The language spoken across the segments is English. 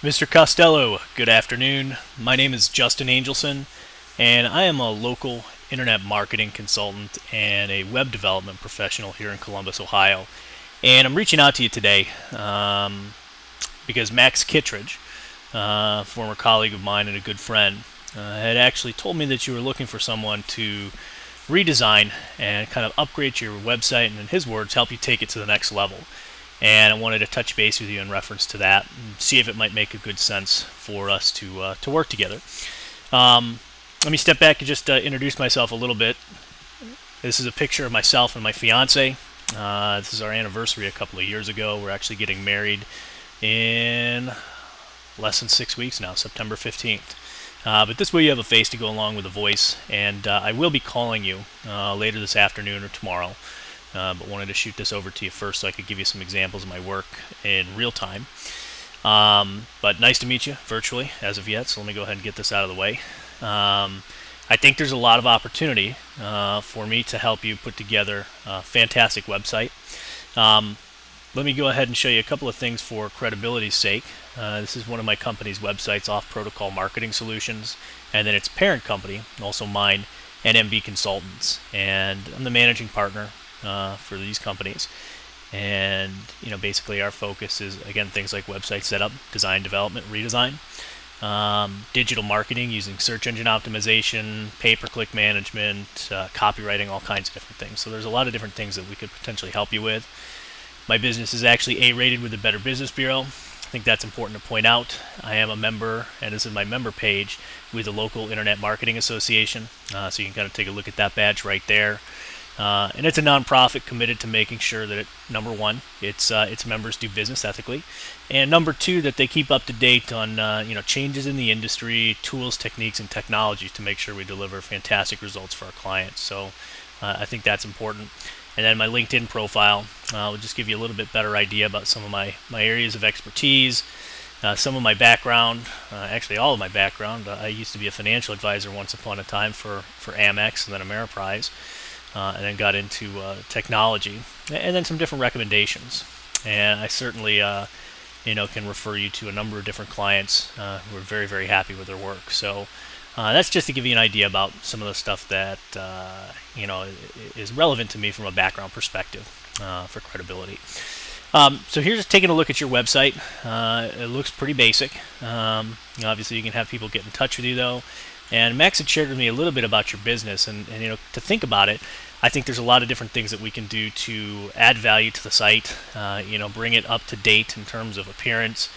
Mr. Costello, good afternoon. My name is Justin Angelson, and I am a local internet marketing consultant and a web development professional here in Columbus, Ohio. And I'm reaching out to you today because Max Kittredge, former colleague of mine and a good friend, had actually told me that you were looking for someone to redesign and kind of upgrade your website and, in his words, help you take it to the next level. And I wanted to touch base with you in reference to that and see if it might make a good sense for us to work together. Let me step back and just introduce myself a little bit. This is a picture of myself and my fiance. This is our anniversary a couple of years ago. We're actually getting married in less than 6 weeks now, September 15th. But this way you have a face to go along with a voice, and I will be calling you later this afternoon or tomorrow. But wanted to shoot this over to you first so I could give you some examples of my work in real time. But nice to meet you virtually as of yet, so let me go ahead and get this out of the way. I think there's a lot of opportunity for me to help you put together a fantastic website. Let me go ahead and show you a couple of things for credibility's sake. This is one of my company's websites, Off Protocol Marketing Solutions, and then its parent company, also mine, NMB Consultants. And I'm the managing partner for these companies. And basically our focus is, again, things like website setup, design, development, redesign, digital marketing using search engine optimization, pay-per-click management, copywriting, all kinds of different things. So there's a lot of different things that we could potentially help you with. My business is actually A-rated with the Better Business Bureau. I think that's important to point out. I am a member, and this is my member page, with the local Internet Marketing Association. So you can kind of take a look at that badge right there. And it's a nonprofit committed to making sure that, number one, its members do business ethically, and number two, that they keep up to date on changes in the industry, tools, techniques, and technologies to make sure we deliver fantastic results for our clients. So I think that's important. And then my LinkedIn profile will just give you a little bit better idea about some of my areas of expertise, some of my background, actually all of my background. I used to be a financial advisor once upon a time for Amex and then Ameriprise. And then got into technology, and then some different recommendations. And I certainly, can refer you to a number of different clients who are very, very happy with their work. So that's just to give you an idea about some of the stuff that is relevant to me from a background perspective for credibility. So here's taking a look at your website. It looks pretty basic. Obviously, you can have people get in touch with you though. And Max had shared with me a little bit about your business, and to think about it, I think there's a lot of different things that we can do to add value to the site. Bring it up to date in terms of appearance,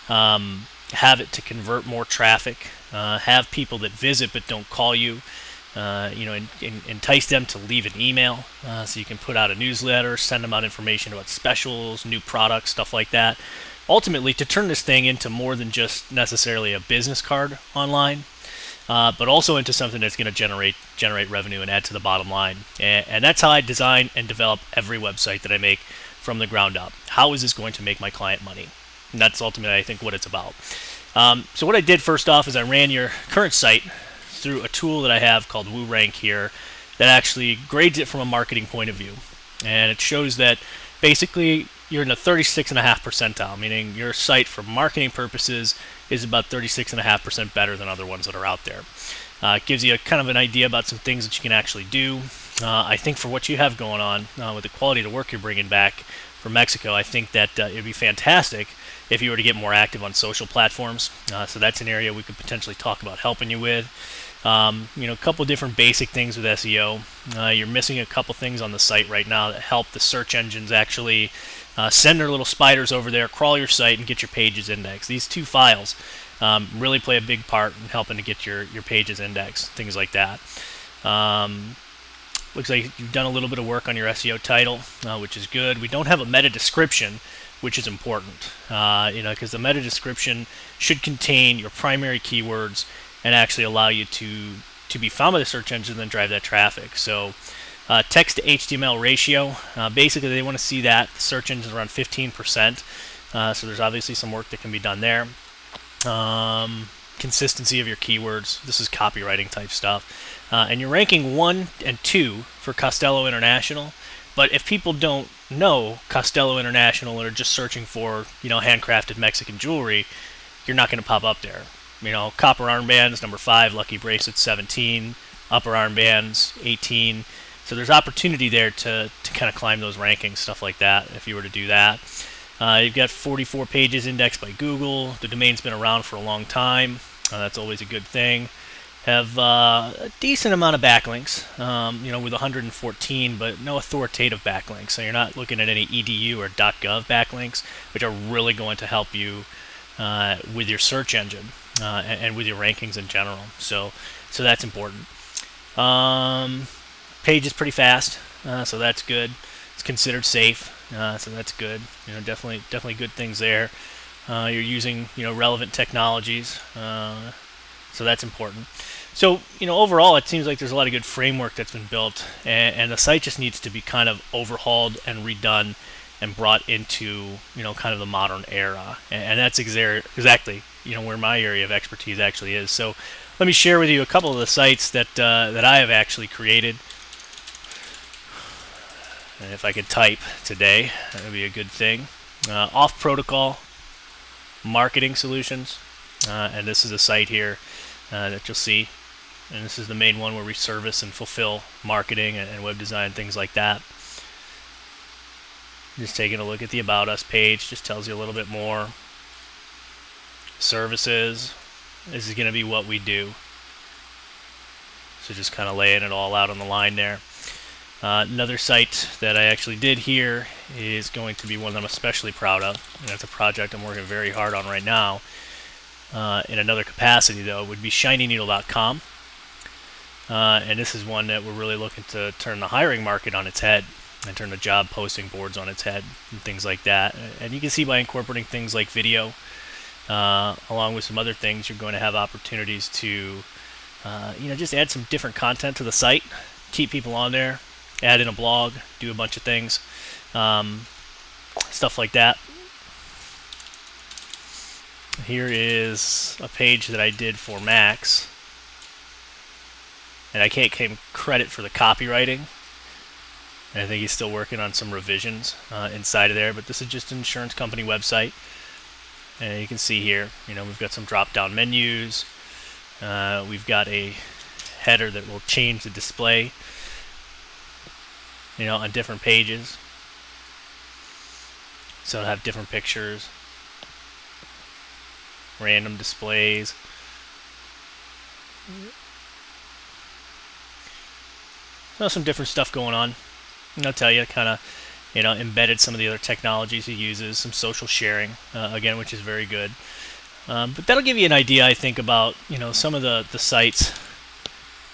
have it to convert more traffic, have people that visit but don't call you. Entice them to leave an email, so you can put out a newsletter, send them out information about specials, new products, stuff like that. Ultimately, to turn this thing into more than just necessarily a business card online. But also into something that's going to generate revenue and add to the bottom line. And that's how I design and develop every website that I make from the ground up. How is this going to make my client money? And that's ultimately, I think, what it's about. So what I did first off is I ran your current site through a tool that I have called WooRank here that actually grades it from a marketing point of view. And it shows that basically you're in the 36.5 percentile, meaning your site for marketing purposes is about 36.5% better than other ones that are out there. It gives you kind of an idea about some things that you can actually do. I think for what you have going on with the quality of the work you're bringing back from Mexico, I think that it would be fantastic if you were to get more active on social platforms. So that's an area we could potentially talk about helping you with. A couple different basic things with SEO. You're missing a couple things on the site right now that help the search engines actually send their little spiders over there, crawl your site, and get your pages indexed. These two files really play a big part in helping to get your pages indexed, things like that. Looks like you've done a little bit of work on your SEO title, which is good. We don't have a meta description, which is important, because the meta description should contain your primary keywords and actually allow you to be found by the search engine and then drive that traffic. So text to HTML ratio, basically they want to see that. The search engine is around 15%, so there's obviously some work that can be done there. Consistency of your keywords, this is copywriting type stuff. And you're ranking 1 and 2 for Costello International, but if people don't know Costello International and are just searching for handcrafted Mexican jewelry, you're not going to pop up there. Copper armbands, number 5, lucky bracelets, 17, upper armbands, 18. So there's opportunity there to kind of climb those rankings, stuff like that, if you were to do that. You've got 44 pages indexed by Google. The domain's been around for a long time. That's always a good thing. Have a decent amount of backlinks, with 114, but no authoritative backlinks. So you're not looking at any edu or .gov backlinks, which are really going to help you with your search engine and with your rankings in general. So that's important. Page is pretty fast, so that's good. It's considered safe, so that's good. Definitely good things there. You're using relevant technologies, so that's important. So overall, it seems like there's a lot of good framework that's been built, and the site just needs to be kind of overhauled and redone and brought into kind of the modern era, and that's exactly where my area of expertise actually is. So let me share with you a couple of the sites that I have actually created. And if I could type today, that would be a good thing. Off Protocol Marketing Solutions, and this is a site here that you'll see. And this is the main one where we service and fulfill marketing and web design, things like that. Just taking a look at the About Us page, just tells you a little bit more. Services, this is going to be what we do. So just kind of laying it all out on the line there. Another site that I actually did here is going to be one that I'm especially proud of, and that's a project I'm working very hard on right now. In another capacity, though, would be shinyneedle.com. And this is one that we're really looking to turn the hiring market on its head and turn the job posting boards on its head and things like that. And you can see by incorporating things like video, along with some other things, you're going to have opportunities to just add some different content to the site, keep people on there, add in a blog, do a bunch of things, stuff like that. Here is a page that I did for Max, and I can't claim credit for the copywriting. And I think he's still working on some revisions inside of there, but this is just an insurance company website. And you can see here, we've got some drop-down menus. We've got a header that will change the display, on different pages. So it'll have different pictures, random displays. So some different stuff going on. And I'll tell you, kind of, embedded some of the other technologies he uses, some social sharing, again, which is very good. But that'll give you an idea, I think, about some of the sites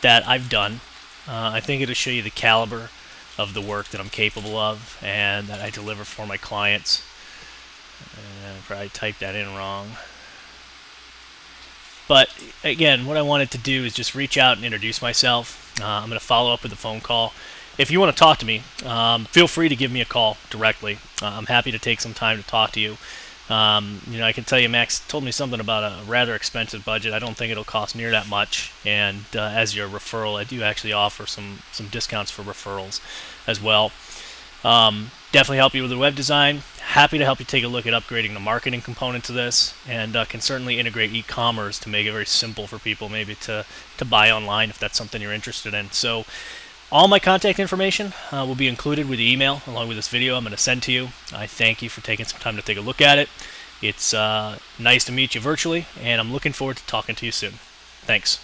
that I've done. I think it'll show you the caliber of the work that I'm capable of and that I deliver for my clients. I probably typed that in wrong. But again, what I wanted to do is just reach out and introduce myself. I'm going to follow up with a phone call. If you want to talk to me, feel free to give me a call directly. I'm happy to take some time to talk to you. I can tell you, Max told me something about a rather expensive budget. I don't think it'll cost near that much. And as your referral, I do actually offer some discounts for referrals as well. Definitely help you with the web design. Happy to help you take a look at upgrading the marketing component to this, and can certainly integrate e-commerce to make it very simple for people maybe to buy online if that's something you're interested in. So all my contact information will be included with the email along with this video I'm going to send to you. I thank you for taking some time to take a look at it. It's nice to meet you virtually, and I'm looking forward to talking to you soon. Thanks.